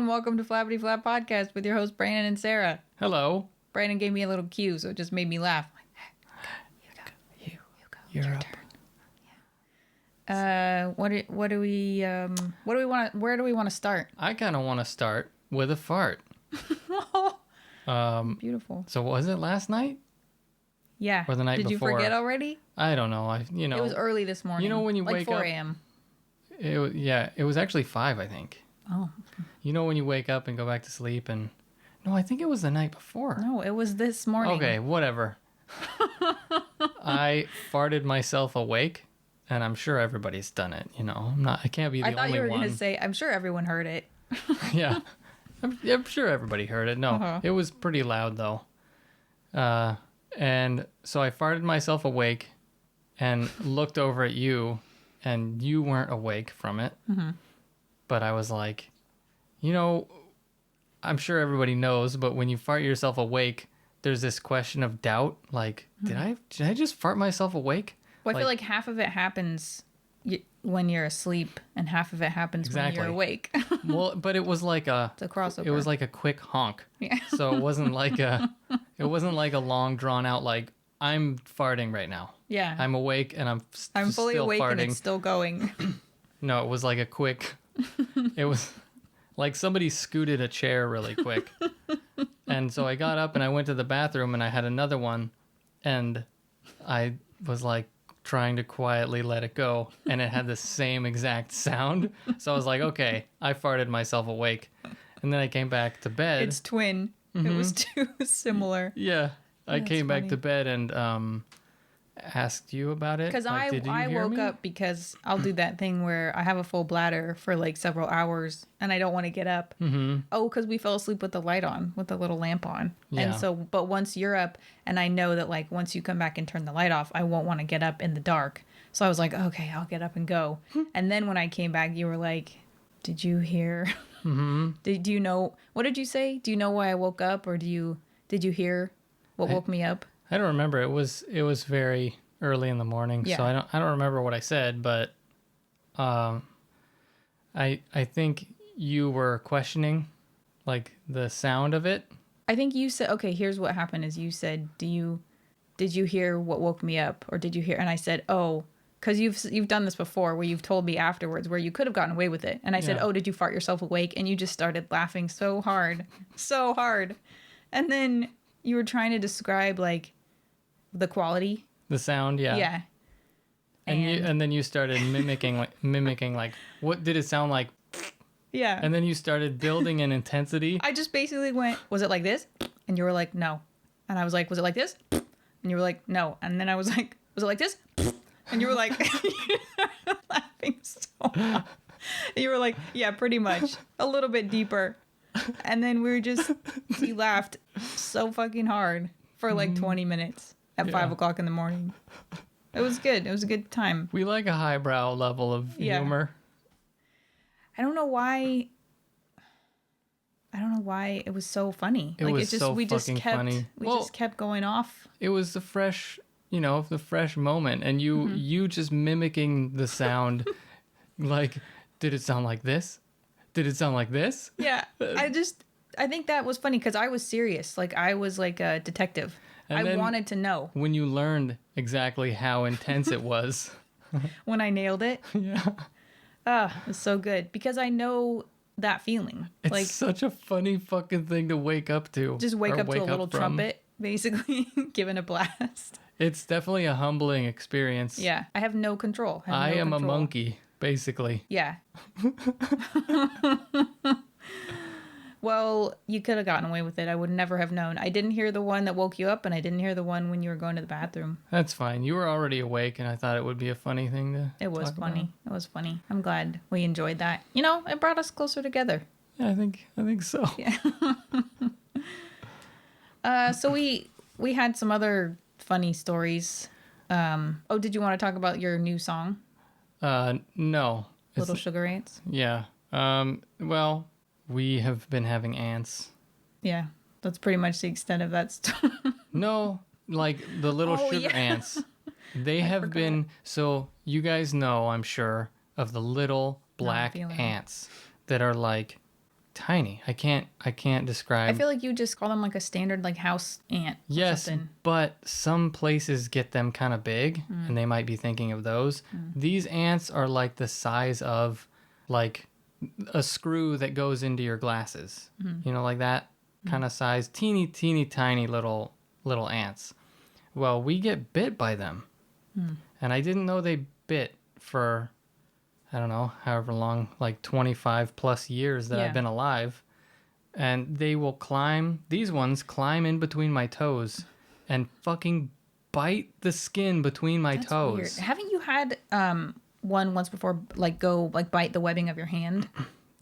and welcome to Flappity Flap Podcast with your hosts Brandon and Sarah. Hello. Brandon gave me a little cue, so it just made me laugh. You go. You're up. Turn. Yeah. Where do we want to start? I kind of want to start with a fart. Beautiful. So was it last night? Yeah. Or the night before? Did you forget already? I don't know. It was early this morning. You know when you like wake 4 up. 4 a.m. It was actually 5, I think. Oh. You know when you wake up and go back to sleep and... No, I think it was the night before. No, it was this morning. Okay, whatever. I farted myself awake, and I'm sure everybody's done it. You know, I can't be the only one. I thought you were going to say, I'm sure everyone heard it. Yeah. I'm sure everybody heard it. No, It was pretty loud, though. And so I farted myself awake and looked over at you, and you weren't awake from it. Mm-hmm. But I was like, I'm sure everybody knows, but when you fart yourself awake, there's this question of doubt. Like, did I just fart myself awake? Well, I feel like half of it happens when you're asleep, and half of it happens when you're awake. Well, but it was like it's a crossover. It was like a quick honk. Yeah. So it wasn't like a long drawn out like I'm farting right now. Yeah. I'm awake and I'm fully still awake farting. and it's still going. No, it was like a quick. It was like somebody scooted a chair really quick. And so I got up and I went to the bathroom and I had another one, and I was like trying to quietly let it go, and it had the same exact sound. So I was like, okay, I farted myself awake. And then I came back to bed. It's twin. Mm-hmm. It was too similar. Yeah. I came funny. back to bed and asked you about it. Because I woke up because I'll do that thing where I have a full bladder for like several hours and I don't want to get up. Mm-hmm. Oh, because we fell asleep with the light on, with the little lamp on. Yeah. And so, but once you're up, and I know that like once you come back and turn the light off, I won't want to get up in the dark. So I was like, okay, I'll get up and go. And then when I came back, you were like, did you hear? Mm-hmm. Do you know, what did you say? Do you know why I woke up, or did you hear what woke me up? I don't remember. It was very early in the morning, so I don't remember what I said, but I think you were questioning like the sound of it. I think you said, okay, here's what happened is you said, did you hear what woke me up, or did you hear? And I said, oh, because you've done this before where you've told me afterwards where you could have gotten away with it. And I said, oh, did you fart yourself awake? And you just started laughing so hard. And then you were trying to describe like the quality. The sound, yeah. Yeah. And then you started mimicking like what did it sound like? Yeah. And then you started building an intensity. I just basically went, was it like this? And you were like, no. And I was like, was it like this? And you were like, no. And then I was like, was it like this? And you were like, laughing so hard. You were like, yeah, pretty much. A little bit deeper. And then we laughed so fucking hard for like 20 minutes at 5 o'clock in the morning. It was good. It was a good time. We like a highbrow level of humor. I don't know why it was so funny. We just kept going off. It was the fresh moment, and you just mimicking the sound. Like, did it sound like this? Did it sound like this? Yeah. I think that was funny because I was serious. Like, I was like a detective. And I wanted to know. When you learned exactly how intense it was. When I nailed it. Yeah. It was so good. Because I know that feeling. It's like, such a funny fucking thing to wake up to. Just wake up to a little trumpet, basically, given a blast. It's definitely a humbling experience. Yeah. I have no control. I am a monkey, basically. Yeah. Well, you could have gotten away with it. I would never have known. I didn't hear the one that woke you up, and I didn't hear the one when you were going to the bathroom. That's fine. You were already awake, and I thought it would be a funny thing to It was talk funny. about. It was funny. I'm glad we enjoyed that. It brought us closer together. Yeah, I think so. Yeah. So we had some other funny stories. Did you want to talk about your new song? No. Little Sugar Ants? Yeah. Well, we have been having ants. Yeah, that's pretty much the extent of that story. No, like the little sugar ants. They have been, so you guys know, I'm sure, of the little black ants that are like tiny. I can't describe. I feel like you just call them like a standard like house ant. Yes, Something. but some places get them kind of big, and they might be thinking of those. These ants are like the size of like a screw that goes into your glasses. You know, like that kind of size, teeny tiny little ants. Well, we get bit by them. And I didn't know they bit for, I don't know, however long, like 25 plus years that I've been alive. And they will these ones climb in between my toes and fucking bite the skin between my toes. Weird. Haven't you had one once before, like go like bite the webbing of your hand?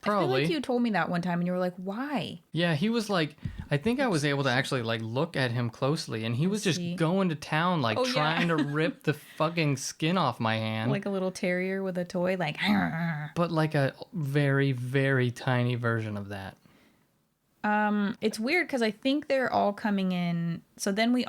Probably. I feel like you told me that one time and you were like, why? Yeah, he was like, I think I was able to actually like look at him closely, and he was just going to town, like trying to rip the fucking skin off my hand. Like a little terrier with a toy, like. But like a very, very tiny version of that. It's weird because I think they're all coming in. So then we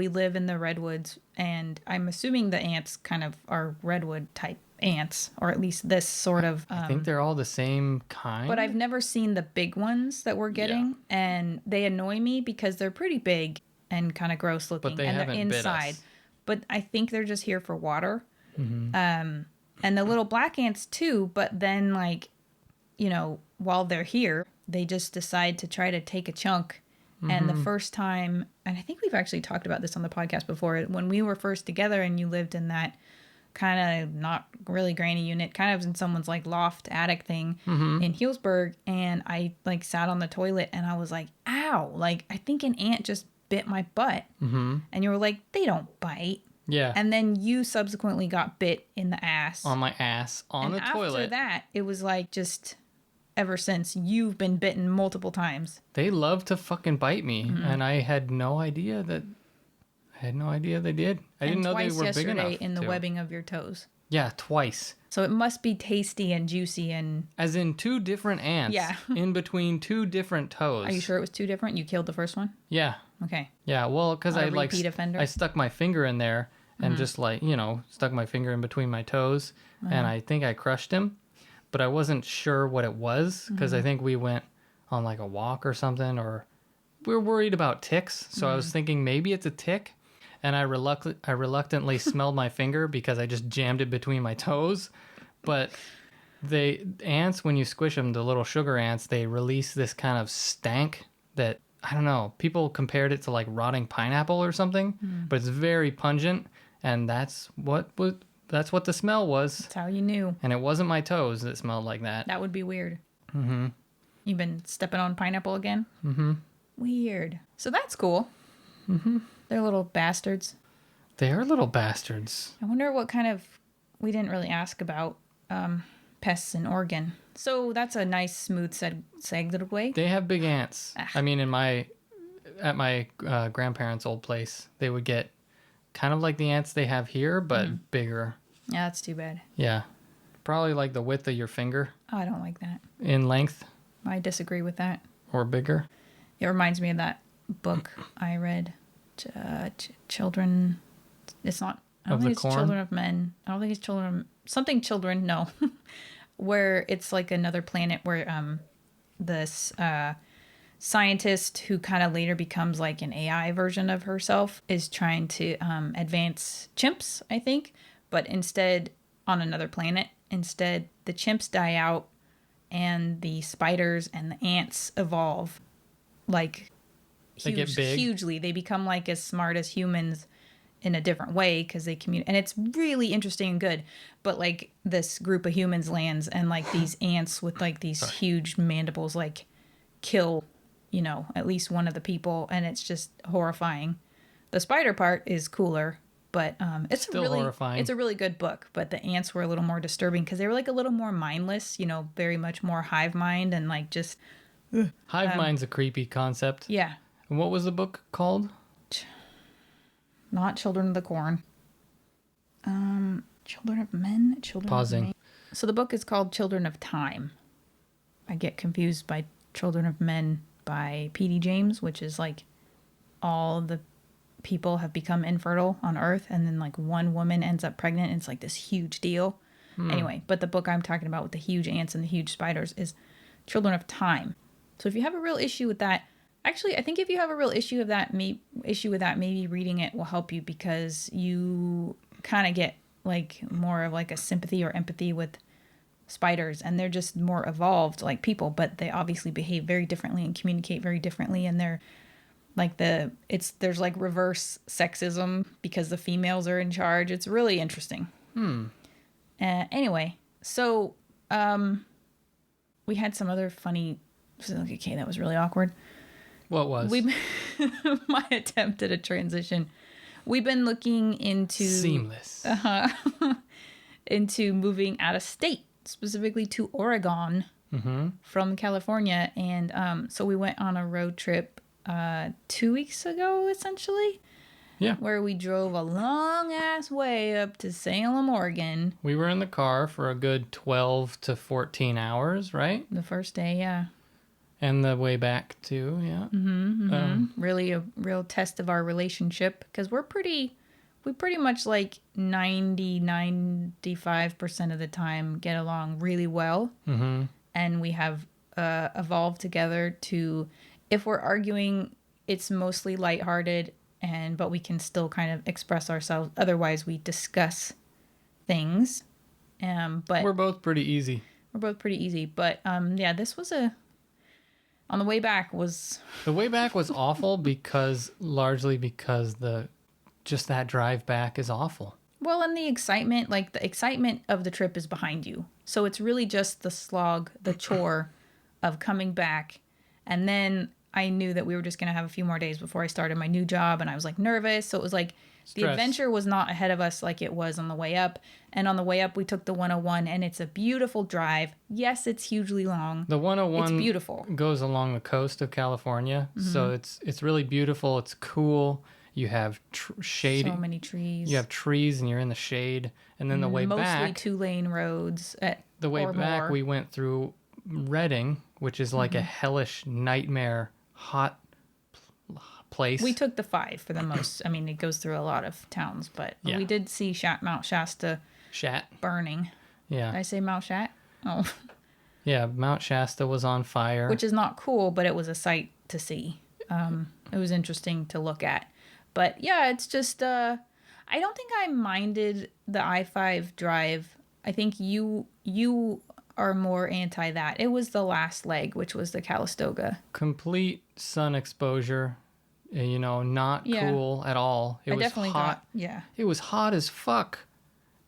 live in the redwoods, and I'm assuming the ants kind of are redwood type ants, or at least this sort of. I think they're all the same kind. But I've never seen the big ones that we're getting, and they annoy me because they're pretty big and kind of gross looking, But they and haven't they're bit inside. us. But I think they're just here for water. And the little black ants too. But then, like, you know, while they're here, they just decide to try to take a chunk. And the first time, and I think we've actually talked about this on the podcast before, when we were first together and you lived in that kind of not really granny unit, kind of in someone's like loft attic thing in Healdsburg, and I like sat on the toilet and I was like, ow, like I think an ant just bit my butt. And you were like, they don't bite. Yeah. And then you subsequently got bit in the ass. On my ass, on the toilet. After that, it was like just ever since you've been bitten multiple times. They love to fucking bite me, and I had no idea they did. I didn't know they were big enough. Yesterday in the webbing of your toes. Yeah, twice. So it must be tasty and juicy and. As in two different ants. Yeah. In between two different toes. Are you sure it was two different? You killed the first one? Yeah. Okay. Yeah. Well, because I like repeat offender? I stuck my finger in there and just like stuck my finger in between my toes, and I think I crushed him, but I wasn't sure what it was because I think we went on like a walk or something, or we were worried about ticks, so I was thinking maybe it's a tick. And I reluctantly smelled my finger because I just jammed it between my toes. But the ants, when you squish them, the little sugar ants, they release this kind of stank that, I don't know, people compared it to like rotting pineapple or something, but it's very pungent. And that's what the smell was. That's how you knew. And it wasn't my toes that smelled like that. That would be weird. You've been stepping on pineapple again? Weird. So that's cool. They're little bastards. They are little bastards. I wonder what kind of. We didn't really ask about pests in Oregon. So that's a nice, smooth segue. They have big ants. I mean, at my grandparents' old place, they would get kind of like the ants they have here, but bigger. Yeah, that's too bad. Yeah. Probably like the width of your finger Oh, I don't like that. in length I disagree with that. or bigger. It reminds me of that book I read. Children. It's not. I don't Of think the it's Corn? Children of Men. I don't think it's Children. Something Children. No, where it's like another planet where this scientist who kind of later becomes like an AI version of herself is trying to advance chimps. I think, but instead on another planet. Instead, the chimps die out, and the spiders and the ants evolve. Like. They get big. Hugely. They become like as smart as humans in a different way because they communicate. And it's really interesting and good. But like this group of humans lands and like these ants with like these huge mandibles like kill, at least one of the people. And it's just horrifying. The spider part is cooler, but it's still horrifying. It's a really good book. But the ants were a little more disturbing because they were like a little more mindless, very much more hive mind and like just. Hive mind's a creepy concept. Yeah. And what was the book called? Not Children of the Corn. Children of Men? Children Pausing. of Men. So the book is called Children of Time. I get confused by Children of Men by P.D. James, which is like all the people have become infertile on Earth, and then like one woman ends up pregnant, and it's like this huge deal. Anyway, but the book I'm talking about with the huge ants and the huge spiders is children have time. So if you have a real issue with that, actually, I think if you have a real issue with that, maybe reading it will help you, because you kind of get like more of like a sympathy or empathy with spiders, and they're just more evolved like people, but they obviously behave very differently and communicate very differently, and they're like there's like reverse sexism because the females are in charge. It's really interesting. Anyway, so we had some other funny. Okay, that was really awkward. What was? My attempt at a transition. We've been looking into seamless. Into moving out of state, specifically to Oregon from California, and so we went on a road trip 2 weeks ago, essentially. Yeah. Where we drove a long ass way up to Salem, Oregon. We were in the car for a good 12 to 14 hours, right? The first day, yeah. And the way back too, yeah. Really a real test of our relationship, because we pretty much like 95% of the time get along really well. And we have evolved together to, if we're arguing, it's mostly lighthearted, but we can still kind of express ourselves. Otherwise, we discuss things. But we're both pretty easy. But yeah, this was on the way back was... The way back was awful largely because just that drive back is awful. Well, and the excitement of the trip is behind you. So it's really just the slog, the chore of coming back. And then I knew that we were just going to have a few more days before I started my new job, and I was like nervous. So it was like the adventure was not ahead of us like it was on the way up. And on the way up, we took the 101, and it's a beautiful drive. Yes, it's hugely long. The 101 it's beautiful. Goes along the coast of California. So it's really beautiful. It's cool. You have shade. So many trees. You have trees, and you're in the shade. And then the way back... Mostly 2-lane roads. The way back, we went through Redding, which is like a hellish nightmare hot place. We took the 5 for the most. I mean, it goes through a lot of towns, but we did see Mount Shasta burning. Yeah. Did I say Mount Shat? Oh. Yeah, Mount Shasta was on fire. Which is not cool, but it was a sight to see. It was interesting to look at. But yeah, it's just, I don't think I minded the I-5 drive. I think you are more anti that. It was the last leg, which was the Calistoga. Complete sun exposure, not cool at all. It was hot. It was hot as fuck.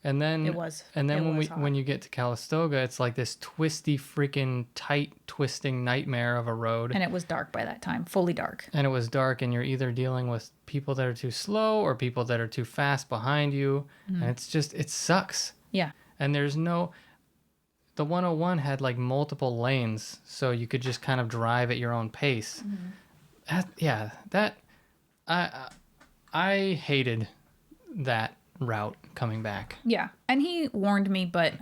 And then it was. And then when you get to Calistoga, it's like this twisty, freaking tight, twisting nightmare of a road. And it was dark by that time, fully dark. And it was dark, and you're either dealing with people that are too slow or people that are too fast behind you, and it sucks. Yeah. And the 101 had like multiple lanes, so you could just kind of drive at your own pace. I hated that route coming back. Yeah, and he warned me, but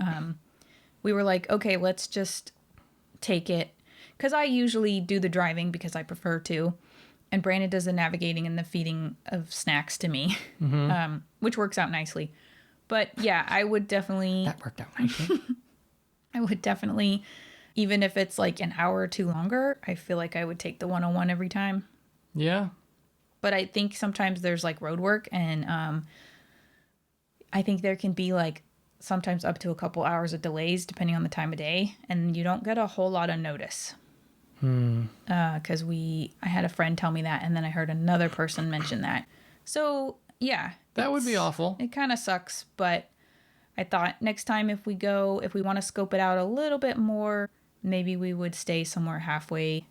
we were like, okay, let's just take it, because I usually do the driving because I prefer to, and Brandon does the navigating and the feeding of snacks to me, which works out nicely. But yeah, I would definitely... That worked out nicely. I would definitely, even if it's like an hour or two longer, I feel like I would take the 101 every time. Yeah. But I think sometimes there's like road work, and I think there can be like sometimes up to a couple hours of delays depending on the time of day, and you don't get a whole lot of notice. Because I had a friend tell me that, and then I heard another person mention that. So yeah. That would be awful. It kind of sucks, but I thought next time if we want to scope it out a little bit more, maybe we would stay somewhere halfway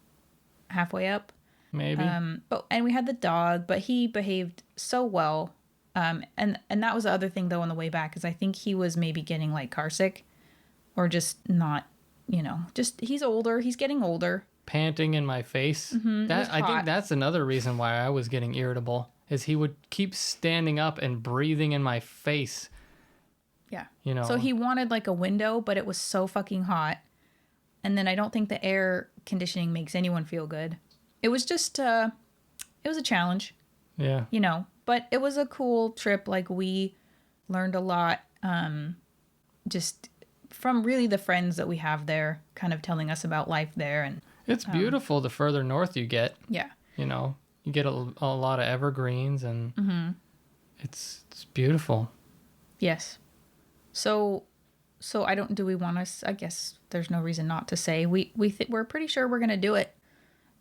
up. Maybe. And we had the dog, but he behaved so well. And that was the other thing though on the way back, is I think he was maybe getting like car sick, or just not, he's older. He's getting older. Panting in my face. I think that's another reason why I was getting irritable, is he would keep standing up and breathing in my face. Yeah. So he wanted like a window, but it was so fucking hot. And then I don't think the air conditioning makes anyone feel good. It was just, it was a challenge. Yeah. But it was a cool trip. Like, we learned a lot. Just from really the friends that we have there, kind of telling us about life there. And It's beautiful the further north you get. yeah. You know, you get a lot of evergreens, and it's beautiful. Yes. So I don't, do we want to, I guess there's no reason not to say, we're pretty sure we're going to do it.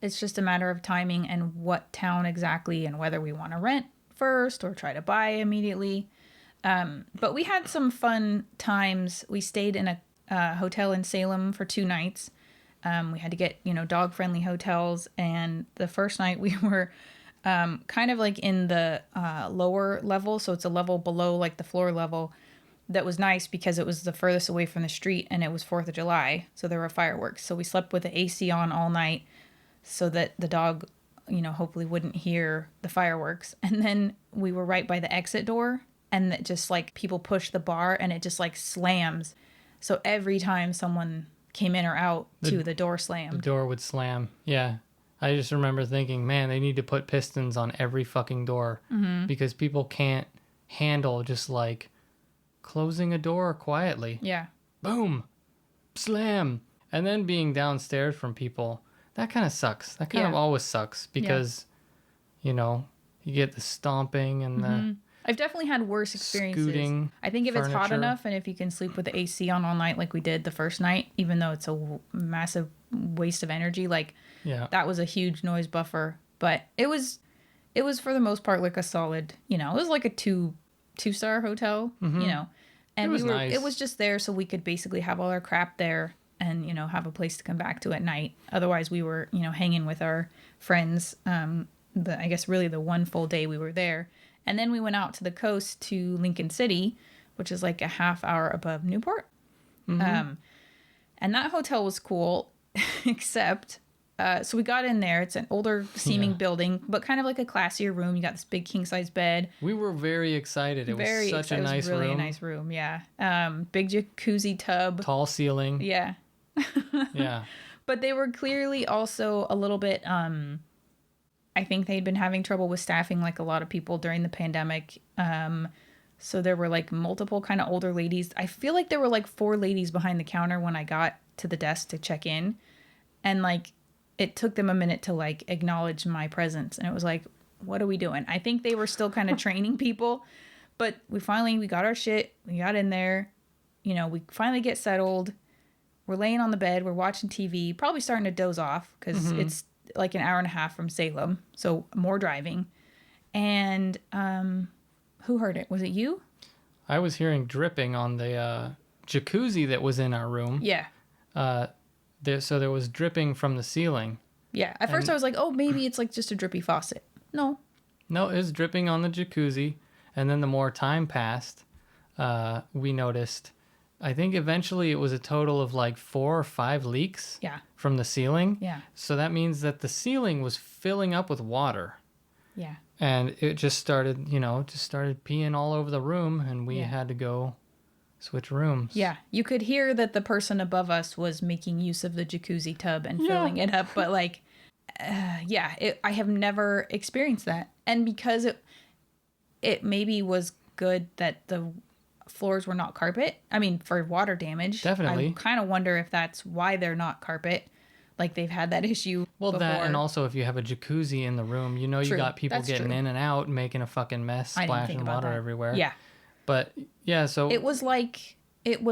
It's just a matter of timing and what town exactly, and whether we want to rent first or try to buy immediately. But we had some fun times. We stayed in a hotel in Salem for 2 nights. We had to get, dog friendly hotels. And the first night we were kind of like in the lower level. So it's a level below like the floor level. That was nice because it was the furthest away from the street, and it was 4th of July. So there were fireworks. So we slept with the AC on all night so that the dog, hopefully wouldn't hear the fireworks. And then we were right by the exit door, and that just like people push the bar and it just like slams. So every time someone came in or out, the door slammed. The door would slam. Yeah. I just remember thinking, man, they need to put pistons on every fucking door because people can't handle just like closing a door quietly. Yeah. Boom. Slam. And then being downstairs from people, that kind of sucks. That kind of always sucks because, you get the stomping and the I've definitely had worse experiences. Scooting I think if it's hot furniture. enough, and if you can sleep with the AC on all night like we did the first night, even though it's a massive waste of energy, like that was a huge noise buffer. But it was for the most part like a solid, it was like a two-star hotel, and it was nice. It was just there so we could basically have all our crap there and, have a place to come back to at night. Otherwise we were, hanging with our friends, I guess really the one full day we were there. And then we went out to the coast to Lincoln City, which is like a half hour above Newport. And that hotel was cool, except, so we got in there. It's an older seeming building, but kind of like a classier room. You got this big king size bed. We were very excited. It was such a nice room. Really nice room, yeah. Big jacuzzi tub. Tall ceiling. Yeah. Yeah. But they were clearly also a little bit, I think they'd been having trouble with staffing like a lot of people during the pandemic. So there were like multiple kind of older ladies. I feel like there were like 4 ladies behind the counter when I got to the desk to check in. And like it took them a minute to like acknowledge my presence. And it was like, what are we doing? I think they were still kind of training people. But we got our shit. We got in there. We finally get settled. We're laying on the bed. We're watching TV. Probably starting to doze off because it's like an hour and a half from Salem, so more driving. And who heard it? Was it you? I was hearing dripping on the jacuzzi that was in our room. Yeah. So there was dripping from the ceiling. Yeah. At first I was like, oh, maybe it's like just a drippy faucet. No, it was dripping on the jacuzzi. And then the more time passed, we noticed, I think eventually it was a total of like 4 or 5 leaks from the ceiling. Yeah. So that means that the ceiling was filling up with water. Yeah. And it just started, started peeing all over the room, and we had to go switch rooms. Yeah. You could hear that the person above us was making use of the jacuzzi tub and filling it up. But like, I have never experienced that. And because it maybe was good that the floors were not carpet. I mean, for water damage. Definitely. I kind of wonder if that's why they're not carpet. Like they've had that issue before. That, and also if you have a jacuzzi in the room, you got people getting in and out and making a fucking mess, splashing water everywhere. Yeah. But so it was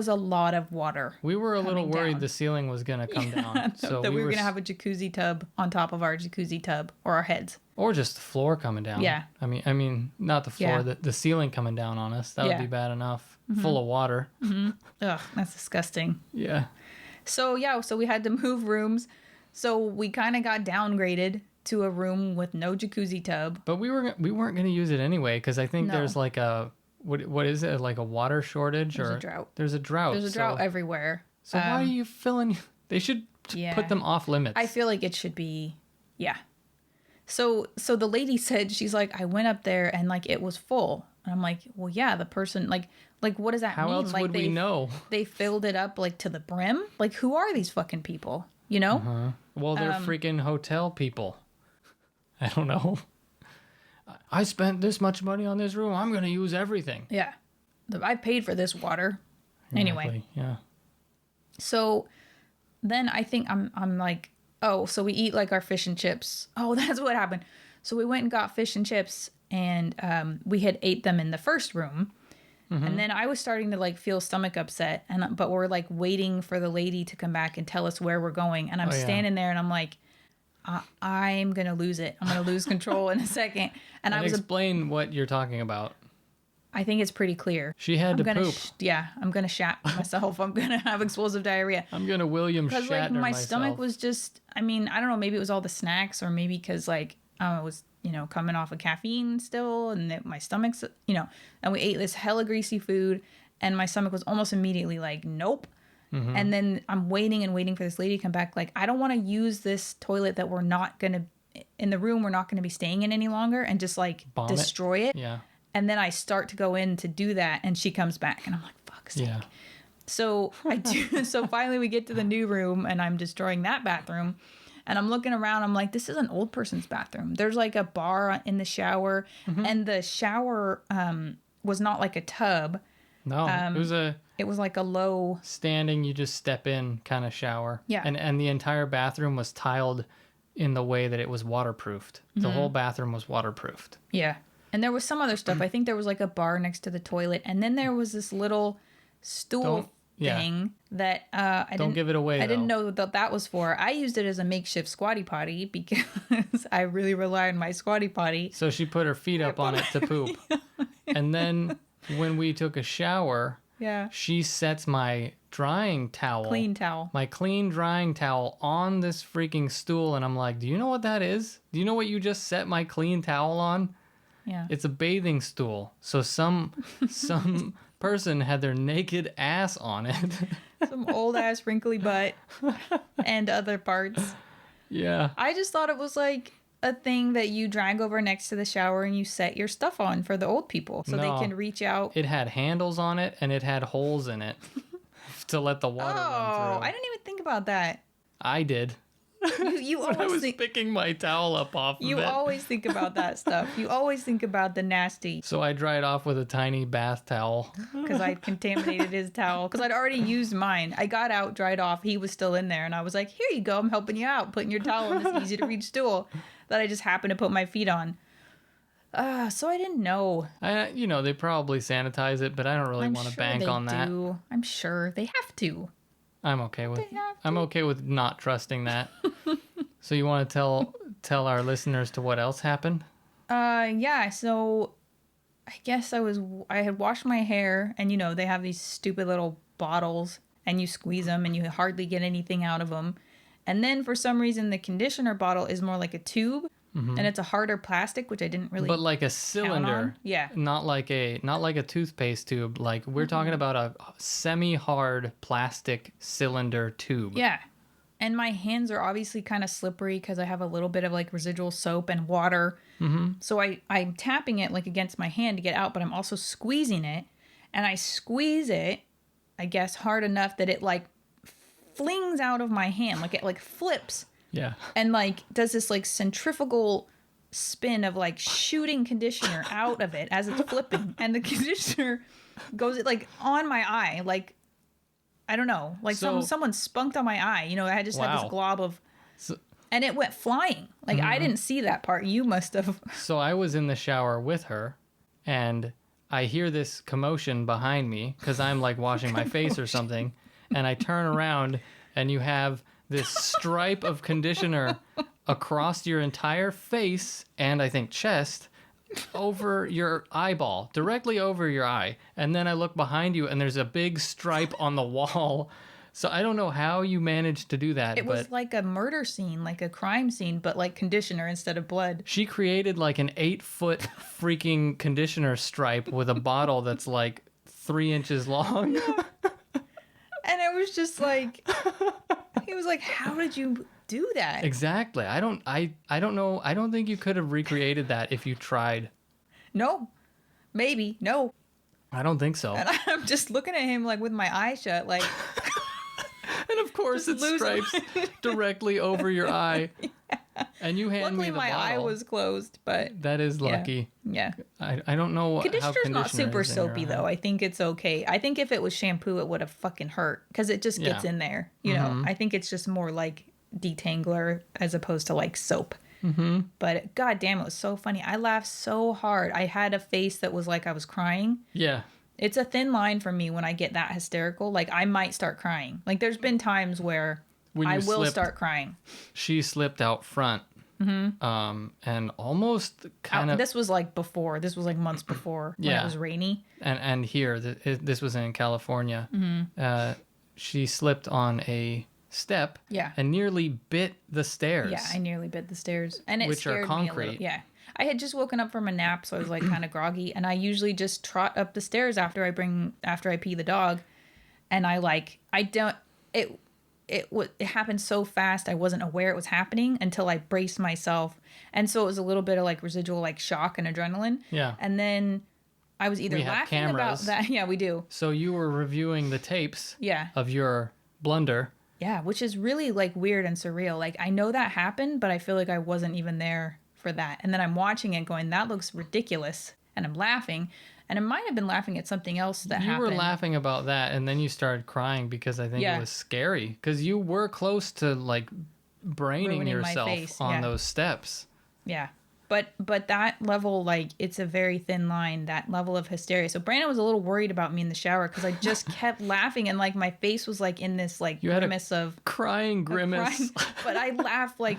a lot of water. We were a little worried the ceiling was going to come down. So that we were going to have a jacuzzi tub on top of our jacuzzi tub or our heads. Or just the floor coming down. Yeah. I mean, not the floor, the ceiling coming down on us. That would be bad enough. Full of water. Ugh, that's disgusting. Yeah. So we had to move rooms. So we kind of got downgraded to a room with no jacuzzi tub. But we weren't going to use it anyway because I think there's like a what is it, like a water shortage? There's a drought. There's a drought. There's a drought everywhere. So why are you filling? They should put them off limits. I feel like it should be, So the lady said, she's like, I went up there and like it was full. And I'm like, well, yeah, the person like what does that mean? How else like, would we know? They filled it up like to the brim. Like, who are these fucking people? You know? Uh-huh. Well, they're freaking hotel people. I don't know. I spent this much money on this room. I'm going to use everything. Yeah. I paid for this water. Anyway. Yeah. So then I think I'm like, oh, so we eat like our fish and chips. Oh, that's what happened. So we went and got fish and chips, and we had ate them in the first room. And then I was starting to like feel stomach upset, but we're like waiting for the lady to come back and tell us where we're going. And I'm standing there and I'm like, I'm going to lose it. I'm going to lose control in a second. And I was explain what you're talking about. I think it's pretty clear. She had to poop. I'm going to shat myself. I'm going to have explosive diarrhea. I'm going to William Shatner Because like my myself. stomach was just, I mean, I don't know, maybe it was all the snacks, or maybe because like I was, coming off of caffeine still, and that my stomach's, and we ate this hella greasy food, and my stomach was almost immediately like, nope. And then I'm waiting and waiting for this lady to come back. Like, I don't want to use this toilet that we're not going to, in the room we're not going to be staying in any longer, and just like destroy it. Yeah. And then I start to go in to do that, and she comes back, and I'm like, fuck's sake. Yeah. So I do. So finally we get to the new room, and I'm destroying that bathroom. And I'm looking around. I'm like, this is an old person's bathroom. There's like a bar in the shower, and the shower was not like a tub. No, it was like a low standing. You just step in kind of shower. Yeah. And the entire bathroom was tiled in the way that it was waterproofed. The whole bathroom was waterproofed. Yeah. And there was some other stuff. I think there was like a bar next to the toilet, and then there was this little stool thing that I don't give it away. I didn't know what that was for. I used it as a makeshift squatty potty because I really rely on my squatty potty. So she put her feet up on it to poop. And then when we took a shower, she sets my drying towel, my clean drying towel on this freaking stool, and I'm like, do you know what that is? Do you know what you just set my clean towel on? Yeah. It's a bathing stool. So some person had their naked ass on it. Some old ass wrinkly butt and other parts. Yeah. I just thought it was like a thing that you drag over next to the shower and you set your stuff on for the old people so they can reach out. It had handles on it, and it had holes in it to let the water run through. I didn't even think about that. I did. You when always I was picking my towel up off of it. You always think about that stuff. You always think about the nasty. So I dried off with a tiny bath towel. Because I contaminated his towel. Because I'd already used mine. I got out, dried off. He was still in there. And I was like, here you go. I'm helping you out. Putting your towel on this easy to reach stool that I just happened to put my feet on. So I didn't know. They probably sanitize it, but I don't really want to bank on that. I'm sure they have to. I'm okay with not trusting that. So you want to tell our listeners to what else happened? Yeah. So I guess I had washed my hair, and they have these stupid little bottles, and you squeeze them, and you hardly get anything out of them. And then for some reason, the conditioner bottle is more like a tube, and it's a harder plastic, which I didn't really. But like a cylinder, yeah. Not like a toothpaste tube. Like we're talking about a semi-hard plastic cylinder tube. Yeah, and my hands are obviously kind of slippery because I have a little bit of like residual soap and water. So I'm tapping it like against my hand to get out, but I'm also squeezing it, and I squeeze it, I guess, hard enough that it like flings out of my hand, like it like flips. Yeah. And like does this like centrifugal spin of like shooting conditioner out of it as it's flipping, and the conditioner goes like on my eye, like I don't know, like someone spunked on my eye. I just had this glob of, and it went flying. Like I didn't see that part. You must have. So I was in the shower with her, and I hear this commotion behind me because I'm like washing my face or something, and I turn around, and you have this stripe of conditioner across your entire face and I think chest over your eyeball, directly over your eye. And then I look behind you, and there's a big stripe on the wall. So I don't know how you managed to do that. It was like a murder scene, like a crime scene, but like conditioner instead of blood. She created like an 8-foot freaking conditioner stripe with a bottle that's like 3 inches long. Yeah. And it was just like, he was like, how did you do that? Exactly. I don't know. I don't think you could have recreated that if you tried. No. Maybe. No. I don't think so. And I'm just looking at him like with my eyes shut, like. And of course it stripes directly over your eye. And you hand Luckily, me the my eye bottle. was closed, but That is yeah. lucky. Yeah. I don't know how Conditioner's not conditioner super is in your soapy, eye. though. I think it's okay. I think if it was shampoo, it would have fucking hurt because it just gets Yeah. in there. You know, I think it's just more like detangler as opposed to like soap. Mm-hmm. But god damn, it was so funny. I laughed so hard. I had a face that was like I was crying. Yeah. It's a thin line for me when I get that hysterical. Like I might start crying. Like there's been times where When I you will slipped, start crying. she slipped out front. And almost kind of. This was like before. This was like months before when Yeah. it was rainy. And here, this was in California. She slipped on a step. Yeah. And nearly bit the stairs. Yeah, I nearly bit the stairs, and it Which are scared me a little. concrete. Yeah, I had just woken up from a nap, so I was like kind of groggy, and I usually just trot up the stairs after I pee the dog, and it happened so fast I wasn't aware it was happening until I braced myself, and so it was a little bit of like residual like shock and adrenaline. Yeah. And then I was either We have laughing about cameras. that. Yeah, we do. So you were reviewing the tapes. Yeah. Of your blunder. Yeah, which is really like weird and surreal. Like I know that happened, but I feel like I wasn't even there for that. And then I'm watching it going, that looks ridiculous. And I'm laughing. And I might have been laughing at something else that happened. You were laughing about that, and then you started crying because I think Yeah. it was scary. Because you were close to like braining Ruining my yourself face, on yeah. those steps. Yeah. But that level, like, it's a very thin line, that level of hysteria. So Brandon was a little worried about me in the shower because I just kept laughing and like my face was like in this like You had grimace of Crying grimace. crying. But I laugh like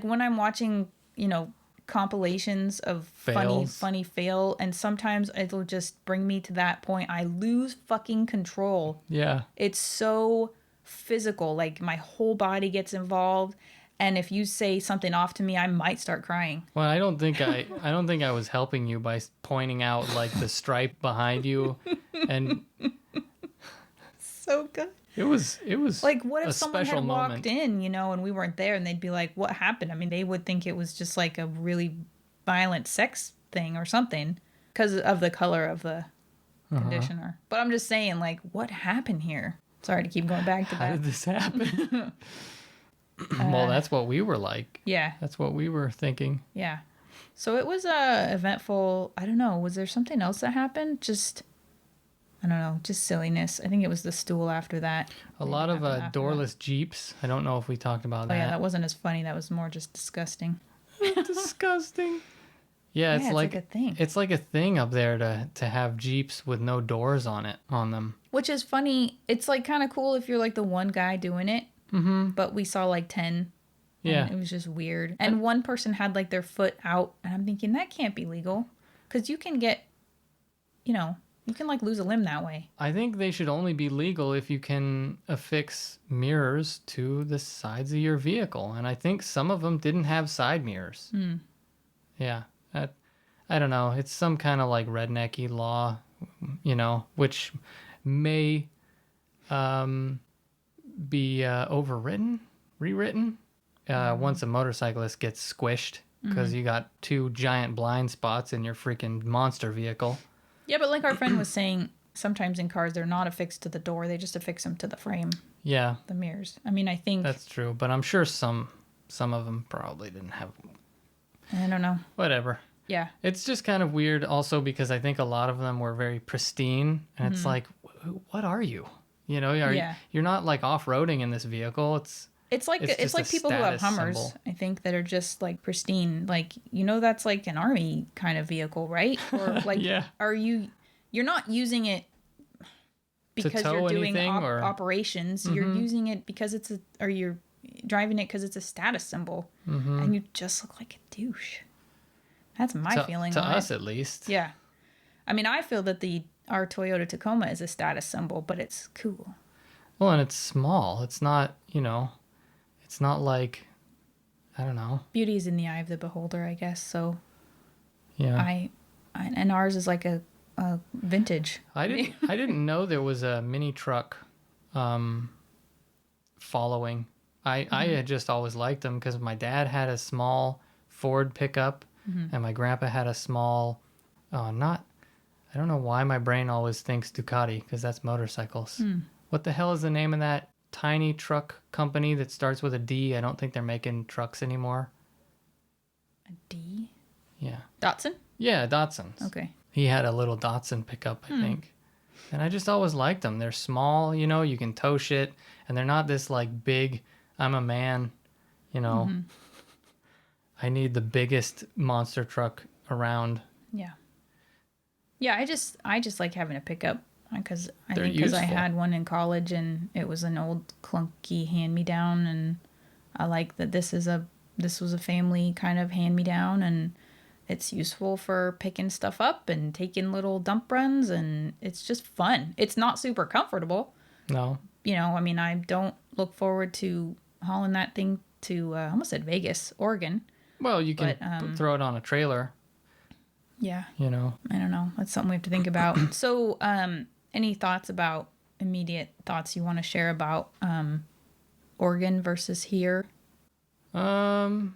when I'm watching, you know, compilations of Fails. funny fail, and sometimes it'll just bring me to that point. I lose fucking control. Yeah. It's so physical, like my whole body gets involved, and if you say something off to me, I might start crying. Well, I don't think I was helping you by pointing out like the stripe behind you, and So good. it was Like, what if a someone special had moment. walked in, you know, and we weren't there, and they'd be like, what happened? I mean, they would think it was just like a really violent sex thing or something because of the color of the conditioner. But I'm just saying, like, what happened here? Sorry to keep going back to How that. did this happen? Well, that's what we were like. Yeah, That's what we were thinking. yeah. So it was eventful. I don't know. Was there something else that happened? I don't know. Just silliness. I think it was the stool after that. A lot of After that. doorless Jeeps. I don't know if we talked about Oh that. yeah, that wasn't as funny. That was more just disgusting. Disgusting. Yeah, Yeah, it's like a thing. It's like a thing up there to have Jeeps with no doors on them. Which is funny. It's like kind of cool if you're like the one guy doing it. Mm-hmm. But we saw like 10. Yeah. And it was just weird. And one person had like their foot out. And I'm thinking that can't be legal. Because you can get, you know, you can like lose a limb that way. I think they should only be legal if you can affix mirrors to the sides of your vehicle. And I think some of them didn't have side mirrors. Yeah. I don't know. It's some kind of like rednecky law, you know, which may be rewritten, once a motorcyclist gets squished because you got two giant blind spots in your freaking monster vehicle. Yeah, but like our friend was saying, sometimes in cars they're not affixed to the door. They just affix them to the frame, Yeah, the mirrors. I mean, I think... that's true. But I'm sure some of them probably didn't have... I don't know. Whatever. Yeah. It's just kind of weird also because I think a lot of them were very pristine. And it's like, what are you? You know, you're not like off-roading in this vehicle. It's like just a people who have status Hummers, symbol. I think, that are just like pristine. Like, you know, that's like an army kind of vehicle, right? Or like, Yeah. you're not using it because tow you're doing anything, or- operations. You're using it because you're driving it because it's a status symbol, and you just look like a douche. That's my feeling to on us it. at least. Yeah, I mean, I feel that our Toyota Tacoma is a status symbol, but it's cool. Well, and it's small. It's not, you know, it's not like, I don't know. Beauty is in the eye of the beholder, I guess. So Yeah. and ours is like a vintage. I didn't know there was a mini truck following. I had just always liked them because my dad had a small Ford pickup and my grandpa had a small, I don't know why my brain always thinks Ducati because that's motorcycles. What the hell is the name of that tiny truck company that starts with a D? I don't think they're making trucks anymore. A D? Yeah. Dotson? Yeah, Datsuns. Okay. He had a little Datsun pickup, I think. And I just always liked them. They're small, you know, you can tow shit. And they're not this like big, I'm a man, you know. I need the biggest monster truck around. Yeah. Yeah, I just like having a pickup because I They're think because I useful. had one in college and it was an old clunky hand-me-down, and I like that this was a family kind of hand-me-down, and it's useful for picking stuff up and taking little dump runs, and it's just fun. It's not super comfortable. No. You know, I mean, I don't look forward to hauling that thing to I almost said Vegas, Oregon. Well, you can But, throw it on a trailer, Yeah. you know. I don't know. That's something we have to think about. So, any thoughts about immediate thoughts you want to share about Oregon versus here? Hmm.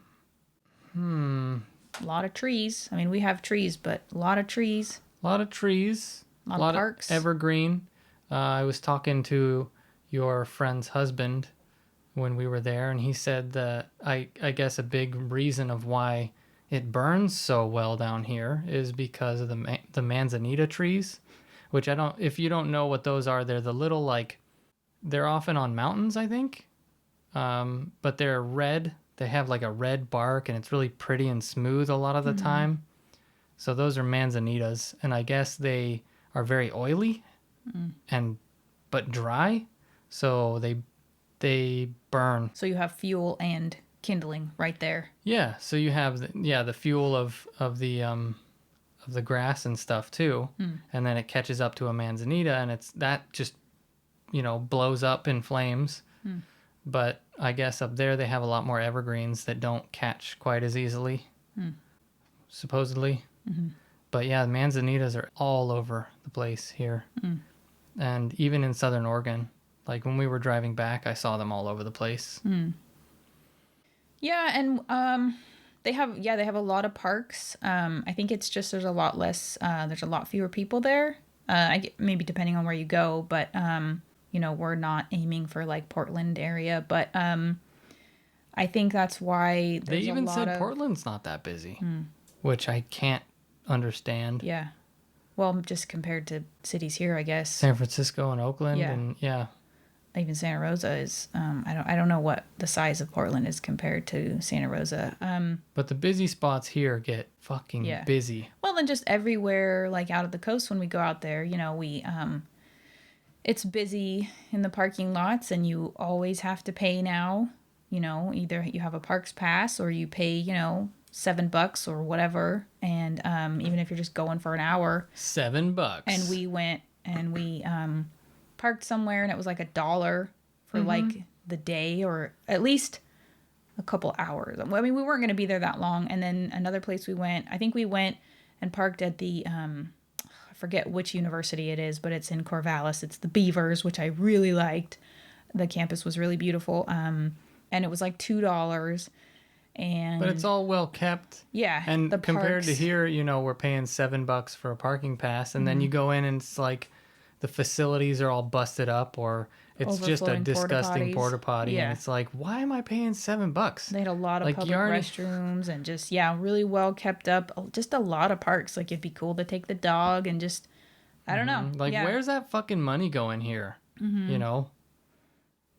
A lot of trees. I mean, we have trees, but a lot of trees. A lot of trees. A lot of parks. Evergreen. I was talking to your friend's husband when we were there, and he said that I guess a big reason of why it burns so well down here is because of the manzanita trees, which if you don't know what those are, they're the little like, they're often on mountains, I think, but they're red. They have like a red bark, and it's really pretty and smooth a lot of the time. So those are manzanitas, and I guess they are very oily but dry, so they burn. So you have fuel and kindling right there. Yeah, so you have the fuel of the grass and stuff too, and then it catches up to a manzanita, and that just blows up in flames. But I guess up there they have a lot more evergreens that don't catch quite as easily, supposedly. But yeah, the manzanitas are all over the place here, and even in Southern Oregon. Like when we were driving back, I saw them all over the place. Yeah, and they have a lot of parks. I think it's just there's a lot fewer people there. Maybe depending on where you go, but we're not aiming for like Portland area, but I think that's why They even said Portland's not that busy, which I can't understand. Yeah. Well, just compared to cities here, I guess. San Francisco and Oakland, Yeah. and yeah. Even Santa Rosa is. I don't know what the size of Portland is compared to Santa Rosa. But the busy spots here get fucking busy. Well, then just everywhere, like out of the coast, when we go out there, we it's busy in the parking lots, and you always have to pay now. Either you have a parks pass or you pay, $7 or whatever. And even if you're just going for an hour, $7. And we went and we parked somewhere, and it was like $1 for like the day, or at least a couple hours. I mean, we weren't going to be there that long. And then another place we went, I think we went and parked at the I forget which university it is, but it's in Corvallis. It's the Beavers, which I really liked. The campus was really beautiful. And it was like $2. But it's all well kept. Yeah. And the compared to parks. here, we're paying $7 for a parking pass, and then you go in and it's like the facilities are all busted up, or it's just a Overflowing disgusting porta potty. Yeah. And it's like, why am I paying $7? They had a lot of public restrooms, and just, really well kept up. Just a lot of parks. Like, it'd be cool to take the dog and just, I don't know. Like, where's that fucking money going here?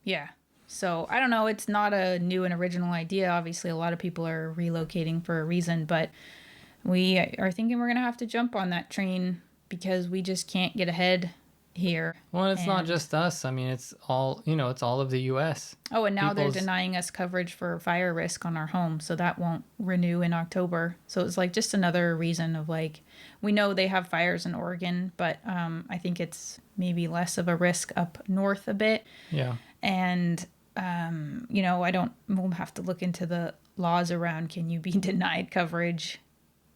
Yeah. So, I don't know. It's not a new and original idea. Obviously, a lot of people are relocating for a reason, but we are thinking we're going to have to jump on that train because we just can't get ahead here. Well, it's not just us. I mean, it's all, it's all of the U.S. Oh, and now they're denying us coverage for fire risk on our home, so that won't renew in October. So it's like just another reason of like, we know they have fires in Oregon, but I think it's maybe less of a risk up north a bit. Yeah. And, we'll have to look into the laws around can you be denied coverage.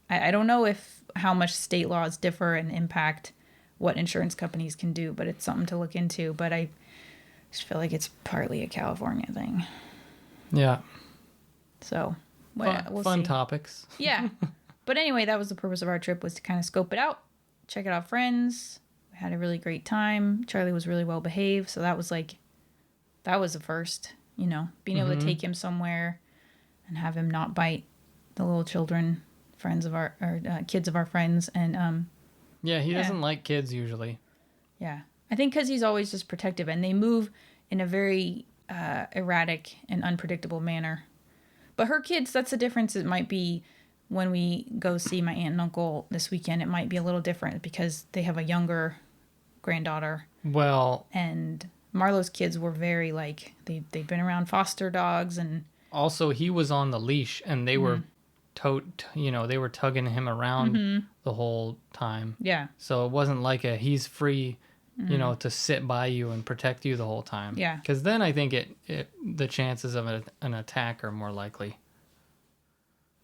I don't know how much state laws differ and impact what insurance companies can do, but it's something to look into. But I just feel like it's partly a California thing. Yeah. So we'll fun see. Topics. Yeah. But anyway, that was the purpose of our trip, was to kind of scope it out, check it out, friends. We had a really great time. Charlie was really well behaved. So that was the first, being able to take him somewhere and have him not bite the little children, friends of our, or kids of our friends. And Yeah, he doesn't like kids usually. yeah, I think because he's always just protective, and they move in a very erratic and unpredictable manner. But her kids, that's the difference. It might be when we go see my aunt and uncle this weekend, it might be a little different because they have a younger granddaughter. Well, And Marlo's kids were very like, they've been around foster dogs and... also he was on the leash and they were they were tugging him around the whole time. Yeah. So it wasn't like he's free, to sit by you and protect you the whole time. Yeah. Because then I think the chances of an attack are more likely.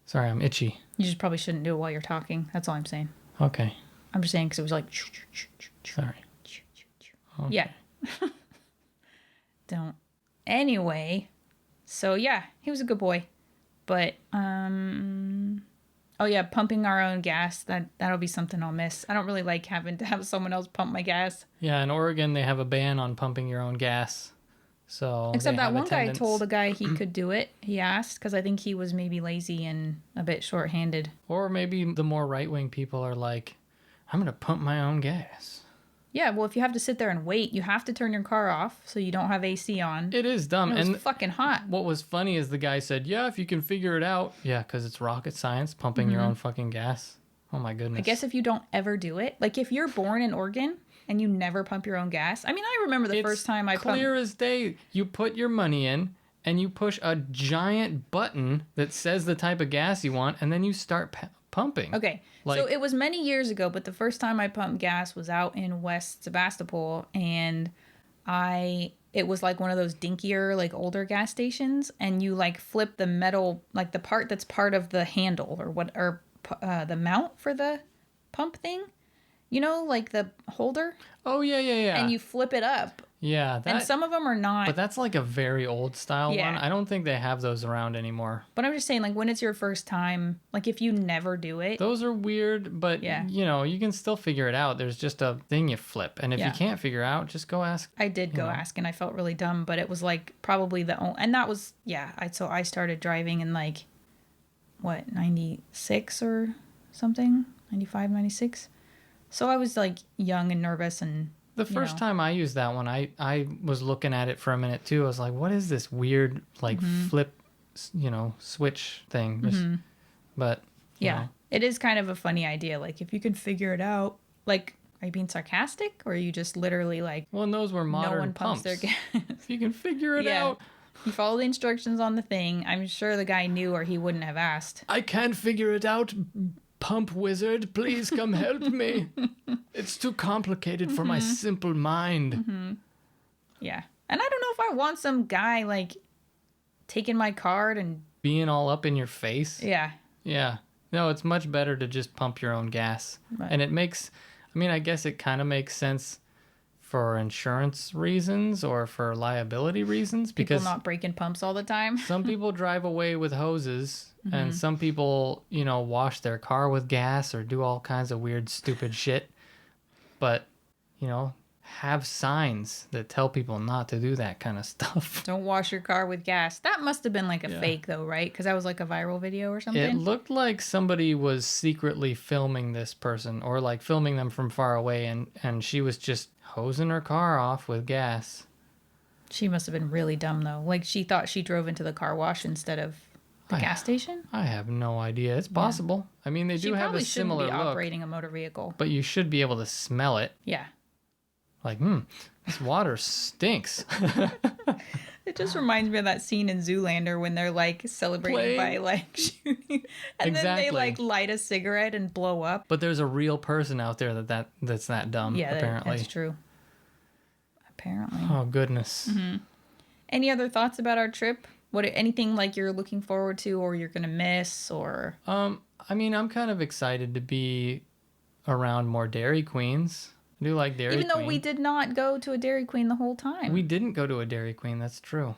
Sorry, I'm itchy. You just probably shouldn't do it while you're talking. That's all I'm saying. Okay. I'm just saying because it was like... Sorry. Okay. Yeah. Don't. Anyway, so yeah, he was a good boy. But, oh yeah, pumping our own gas, that'll be something I'll miss. I don't really like having to have someone else pump my gas. Yeah, in Oregon, they have a ban on pumping your own gas. So except they that have one guy attendants. told a guy he could do it. He asked, because I think he was maybe lazy and a bit short-handed. Or maybe the more right-wing people are like, I'm going to pump my own gas. Yeah, well, if you have to sit there and wait, you have to turn your car off so you don't have AC on. It is dumb. And it was fucking hot. What was funny is the guy said, yeah, if you can figure it out. Yeah, because it's rocket science, pumping your own fucking gas. Oh my goodness. I guess if you don't ever do it, like if you're born in Oregon and you never pump your own gas. I mean, I remember the first time I pumped. Clear as day. You put your money in and you push a giant button that says the type of gas you want, and then you start pumping. Okay, so it was many years ago, but the first time I pumped gas was out in West Sebastopol, and it was like one of those dinkier, like older gas stations, and you like flip the metal, like the part that's part of the handle or the mount for the pump thing, like the holder. Oh yeah. And you flip it up. Yeah, and some of them are not. But that's like a very old style Yeah. one. I don't think they have those around anymore. But I'm just saying, like, when it's your first time, like, if you never do it. Those are weird, but, you can still figure it out. There's just a thing you flip. And if you can't figure out, just go ask. I did go ask, and I felt really dumb, but it was, like, probably the only... And that was, so I started driving in, like, 96 or something? 95, 96? So I was, like, young and nervous and... The first time I used that one, I was looking at it for a minute too. I was like, what is this weird like flip, switch thing? But it is kind of a funny idea. Like if you can figure it out, like, are you being sarcastic or are you just literally like, well, and those were modern no one pumps pumps. their gas. If you can figure it out. You follow the instructions on the thing. I'm sure the guy knew or he wouldn't have asked. I can't figure it out. Pump wizard, please come help me. It's too complicated for my simple mind. Yeah. And I don't know if I want some guy, like, taking my card and... being all up in your face. Yeah. Yeah. No, it's much better to just pump your own gas. Right. And it makes... I guess it kind of makes sense for insurance reasons or for liability reasons. Because people not breaking pumps all the time. some people drive away with hoses. And some people, wash their car with gas or do all kinds of weird, stupid shit. But, have signs that tell people not to do that kind of stuff. Don't wash your car with gas. That must have been like a fake though, right? Because that was like a viral video or something. It looked like somebody was secretly filming this person or like filming them from far away. And she was just hosing her car off with gas. She must have been really dumb though. Like she thought she drove into the car wash instead of the gas station? I have no idea. It's possible. I mean, they do have a similar look. She probably shouldn't be look. operating a motor vehicle. But you should be able to smell it. Yeah. Like, this water stinks. It just reminds me of that scene in Zoolander when they're like celebrating by like shooting. And then they like light a cigarette and blow up. But there's a real person out there that's that dumb, apparently. That's true. Apparently. Oh, goodness. Any other thoughts about our trip? Anything like you're looking forward to or you're going to miss or... I'm kind of excited to be around more Dairy Queens. I do like Dairy Queen. Even though we did not go to a Dairy Queen the whole time. We didn't go to a Dairy Queen, that's true.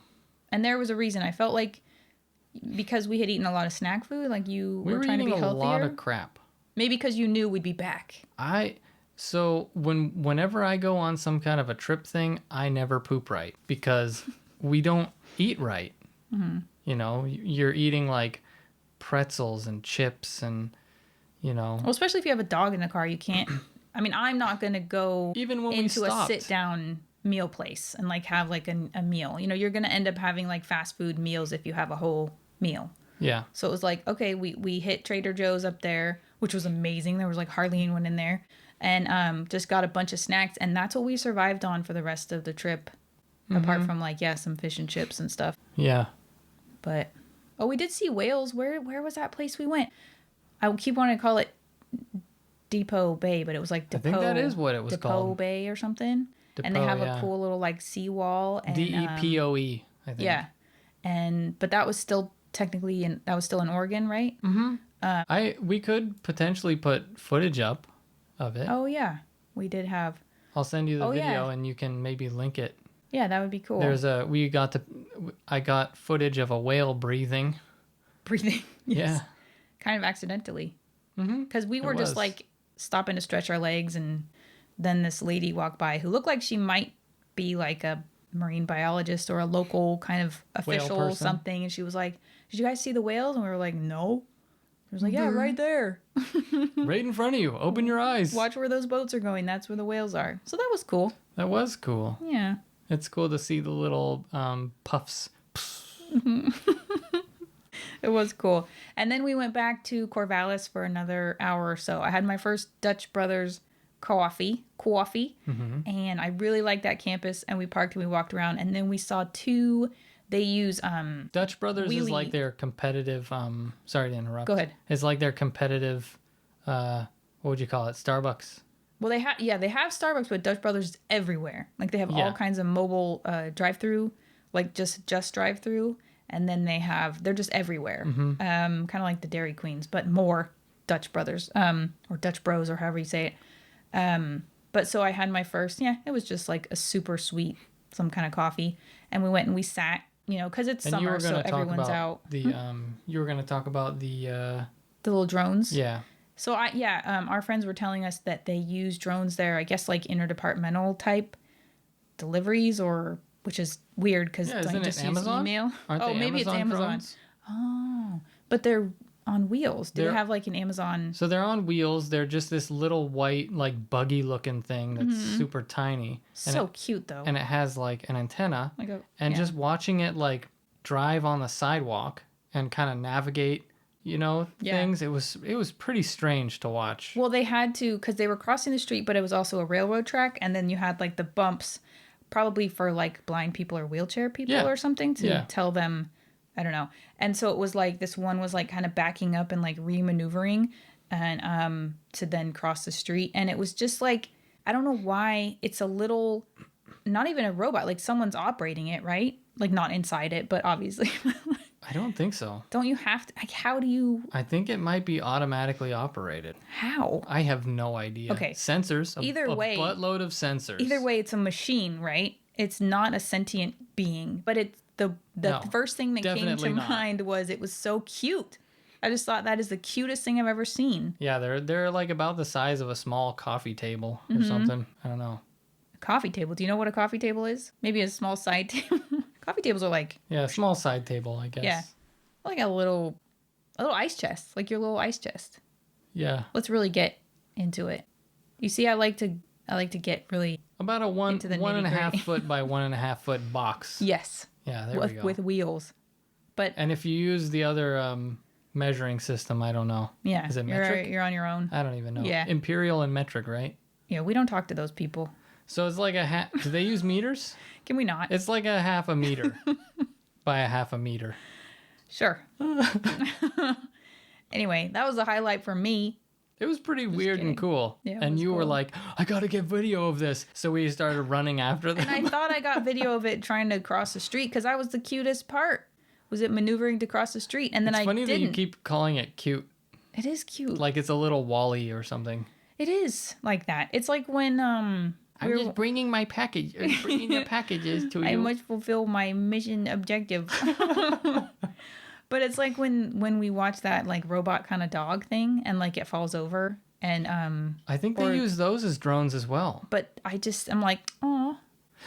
And there was a reason. I felt like because we had eaten a lot of snack food, like you were trying to be healthier. We were eating a lot of crap. Maybe because you knew we'd be back. So whenever I go on some kind of a trip thing, I never poop right because we don't eat right. You're eating like pretzels and chips and, you know. Well, especially if you have a dog in the car, you can't. I mean, I'm not going to go Even when we into a stopped. sit-down meal place and like have like a meal. You know, you're going to end up having like fast food meals if you have a whole meal. Yeah. So it was like, okay, we hit Trader Joe's up there, which was amazing. There was like hardly anyone in there. And just got a bunch of snacks. And that's what we survived on for the rest of the trip. Apart from like, yeah, some fish and chips and stuff. Yeah. But, oh, we did see whales. Where was that place we went? I keep wanting to call it Depot Bay, but it was like Depot. I think that is what it was Depot called. Bay or something. And they Depot, have yeah. a cool little like seawall. And, DEPOE, I think. Yeah. But that was still technically in Oregon, right? We could potentially put footage up of it. Oh yeah, we did have. I'll send you the video yeah. and you can maybe link it. Yeah, that would be cool. I got footage of a whale breathing. Breathing. Yes. Yeah. Kind of accidentally. Mm-hmm. Because we were just like stopping to stretch our legs, and then this lady walked by who looked like she might be like a marine biologist or a local kind of official or something. And she was like, "Did you guys see the whales?" And we were like, "No." She was like, "Yeah, right there. Right in front of you. Open your eyes. Watch where those boats are going. That's where the whales are." So that was cool. That was cool. Yeah. It's cool to see the little puffs. It was cool. And then we went back to Corvallis for another hour or so. I had my first Dutch Brothers coffee. And I really liked that campus. And we parked and we walked around. And then we saw they use... Dutch Brothers is wheelie. like their competitive... sorry to interrupt. Go ahead. It's like their competitive... what would you call it? Starbucks. Well, they have Starbucks, but Dutch Brothers is everywhere. Like they have all kinds of mobile drive-through, like just drive-through. And then they're just everywhere. Kind of like the Dairy Queens, but more Dutch Brothers, or Dutch Bros, or however you say it. But so I had my first, it was just like a super sweet, some kind of coffee. And we went and we sat, because it's And summer, so everyone's out. You were going to talk about the little drones. Yeah. So our friends were telling us that they use drones there, I guess like interdepartmental type deliveries, which is weird because isn't just it Amazon? Use email. Aren't they maybe Amazon it's Amazon. drones? Oh, but they're on wheels. Do they They're- have like an Amazon? So they're on wheels. They're just this little white, like buggy looking thing that's super tiny. So cute though. And it has like an antenna. Just watching it like drive on the sidewalk and kind of navigate, things. It was pretty strange to watch. Well, they had to, because they were crossing the street, but it was also a railroad track, and then you had like the bumps, probably for like blind people or wheelchair people or something to tell them, I don't know. And so it was like this one was like kind of backing up and like re-maneuvering and to then cross the street. And it was just like, I don't know why it's a little, not even a robot, like someone's operating it, right? Like not inside it, but obviously. I don't think so. Don't you have to, like, how do you? I think it might be automatically operated. How? I have no idea. Okay. Sensors. Either way. A buttload of sensors. Either way, it's a machine, right? It's not a sentient being, but it's the first thing that came to mind was it was so cute. I just thought that is the cutest thing I've ever seen. Yeah, they're like about the size of a small coffee table or something. I don't know. A coffee table. Do you know what a coffee table is? Maybe a small side table. Coffee tables are like... Yeah, a small side table, I guess. Yeah. Like a little ice chest. Like your little ice chest. Yeah. Let's really get into it. You see, I like to get really... About a 1.5 foot by 1.5 foot box. Yes. Yeah, there we go. With wheels. And if you use the other measuring system, I don't know. Yeah. Is it metric? You're on your own. I don't even know. Yeah. Imperial and metric, right? Yeah, we don't talk to those people. So it's like do they use meters? Can we not? It's like a half a meter by a half a meter. Sure. Anyway, that was a highlight for me. It was pretty weird and cool. Yeah, and you were like, I got to get video of this. So we started running after them. And I thought I got video of it trying to cross the street because that was the cutest part. Was it maneuvering to cross the street? And then it's I funny didn't. That you keep calling it cute. It is cute. Like it's a little Wall-E or something. It is like that. It's like when I'm just bringing my package, bringing your packages to you. I must fulfill my mission objective. But it's like when we watch that like robot kind of dog thing and like it falls over and I think they use those as drones as well. But I'm like, oh,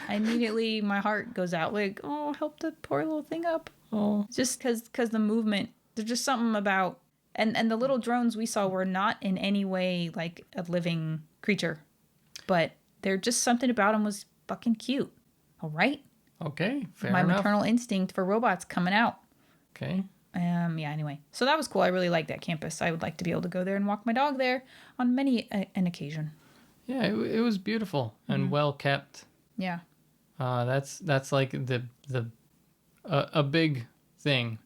immediately my heart goes out like, oh, help the poor little thing up. Oh, Just because the movement There's just something about, and the little drones we saw were not in any way like a living creature, but they're just something about them was fucking cute. All right. Okay, fair My enough. maternal instinct for robots coming out. Okay. Yeah, anyway. So that was cool. I really like that campus. I would like to be able to go there and walk my dog there on many an occasion. Yeah, it was beautiful and well kept. Yeah. That's like a big thing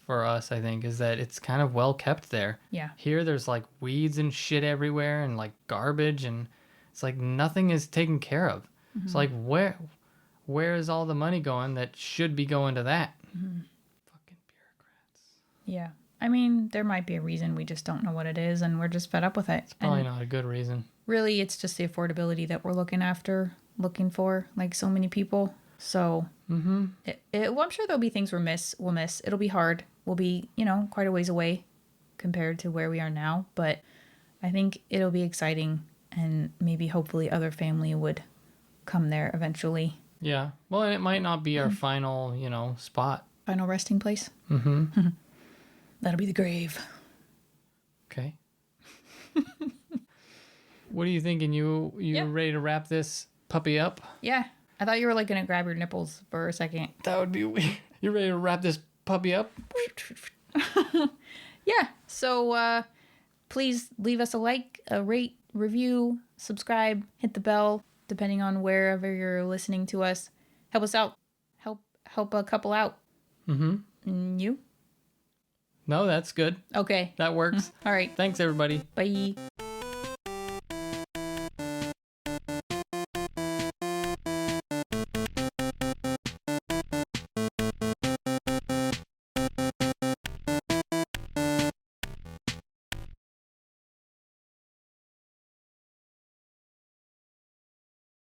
for us, I think, is that it's kind of well kept there. Yeah. Here there's like weeds and shit everywhere and like garbage, and it's like nothing is taken care of. It's like where is all the money going that should be going to that? Fucking bureaucrats. Yeah. I mean, there might be a reason, we just don't know what it is, and we're just fed up with it. It's probably not a good reason. Really, it's just the affordability that we're looking for, like so many people. So, well, I'm sure there'll be things we'll miss. It'll be hard. We'll be, quite a ways away compared to where we are now. But I think it'll be exciting, and maybe hopefully other family would come there eventually. Yeah. Well, and it might not be our final, spot. Final resting place. That'll be the grave. Okay. What are you thinking? You ready to wrap this puppy up? Yeah. I thought you were like going to grab your nipples for a second. That would be weird. You ready to wrap this puppy up? Yeah. So please leave us a like, a rate, review, subscribe, hit the bell, depending on wherever you're listening to us. Help us out. Help a couple out. Mm-hmm. You? No, that's good. Okay. That works. All right. Thanks, everybody. Bye.